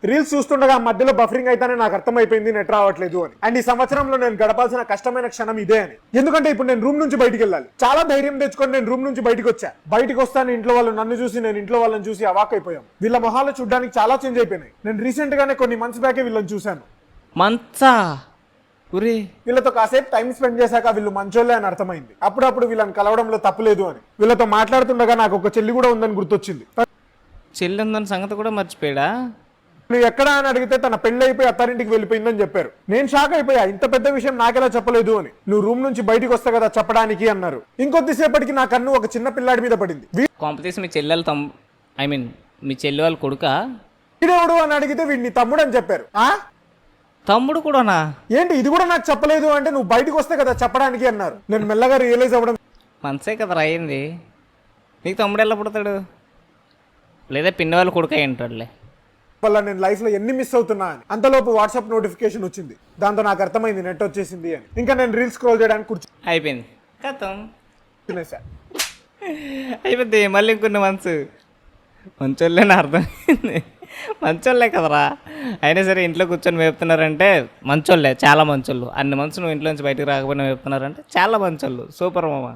Reels చూస్తుండగా మధ్యలో buffering అయితేనే నాకు అర్థమైపోయింది నెట్ రావట్లేదు అని. అండ్ ఈ సంవత్సరంలో నేను గడపాల్సిన కష్టమైన క్షణం ఇదే అని. ఎందుకంటే ఇప్పుడు నేను రూమ్ నుంచి బయటికి వెళ్ళాలి. చాలా ధైర్యం తెచ్చుకొని నేను రూమ్ నుంచి బయటకు వచ్చా. బయటకు వస్తాను, ఇంట్లో వాళ్ళు నన్ను చూసి, నేను ఇంట్లో వాళ్ళని చూసి అవాక్ అయిపోయాం. వీళ్ళ మొహాలు చూడడానికి చాలా చేంజ్ అయిపోయినాయి. నేను రీసెంట్ గానే కొన్ని మంత్స్ బ్యాకే వీళ్ళని చూశాను. వీళ్ళతో కాసేపు టైం స్పెండ్ చేశాక వీళ్ళు మంచోళ్ళే అని అర్థమైంది. అప్పుడప్పుడు వీళ్ళని కలవడంలో తప్పులేదు అని. వీళ్ళతో మాట్లాడుతుండగా నాకు ఒక చెల్లి కూడా ఉందని గుర్తొచ్చింది. చెల్లి ఉందని సంగతి కూడా మర్చిపోయాడా? నువ్వు ఎక్కడా అని అడిగితే తన పెళ్లి అయిపోయి అత్తారింటికి వెళ్ళిపోయిందని చెప్పారు. నేను షాక్ అయిపోయా, ఇంత పెద్ద విషయం నాకెలా చెప్పలేదు అని. నువ్వు రూమ్ నుంచి బయటకు వస్తా కదా చెప్పడానికి అన్నారు. ఇంకొద్దిసేపటికి నా కన్ను ఒక చిన్న పిల్లాడి మీద పడింది. కాంపిటీషన్ మీ చెల్లెలు మీ చెల్లి వాళ్ళ కొడుకా? వీడెవడు అని అడిగితే వీడిని తమ్ముడు అని చెప్పారు. తమ్ముడు కూడానా? ఏంటి ఇది కూడా నాకు చెప్పలేదు అంటే, నువ్వు బయటకు వస్తే కదా చెప్పడానికి అన్నారు. నేను మెల్లగా రియలైజ్ అవ్వడం, మనసే కదా అయింది. నీకు తమ్ముడు ఎలా పుడతాడు? లేదా పిన్ని వాళ్ళు కొడుకు అయి ఉంటాడులే. వల్ల నేను లైఫ్ లో ఎన్ని మిస్ అవుతున్నా అని. అంతలోపు వాట్సాప్ నోటిఫికేషన్ వచ్చింది. దాంతో నాకు అర్థమైంది నెట్ వచ్చేసింది అని. ఇంకా నేను రీల్స్ స్క్రోల్ చేయడానికి అయిపోయింది, కథం కూర్చునేసా. అయిపోద్ది. మళ్ళీ ఇంకొన్ని మంచోళ్ళే నా అర్థమైంది. మంచోళ్ళే కదరా. అయినా సరే ఇంట్లో కూర్చొని వేపుతున్నారంటే మంచోళ్ళే, చాలా మంచోళ్ళు. అన్ని మంత్స్ నువ్వు ఇంట్లో నుంచి బయటకు రాకపోయినా వేపుతున్నారంటే చాలా మంచోళ్ళు. సూపర్ మామ.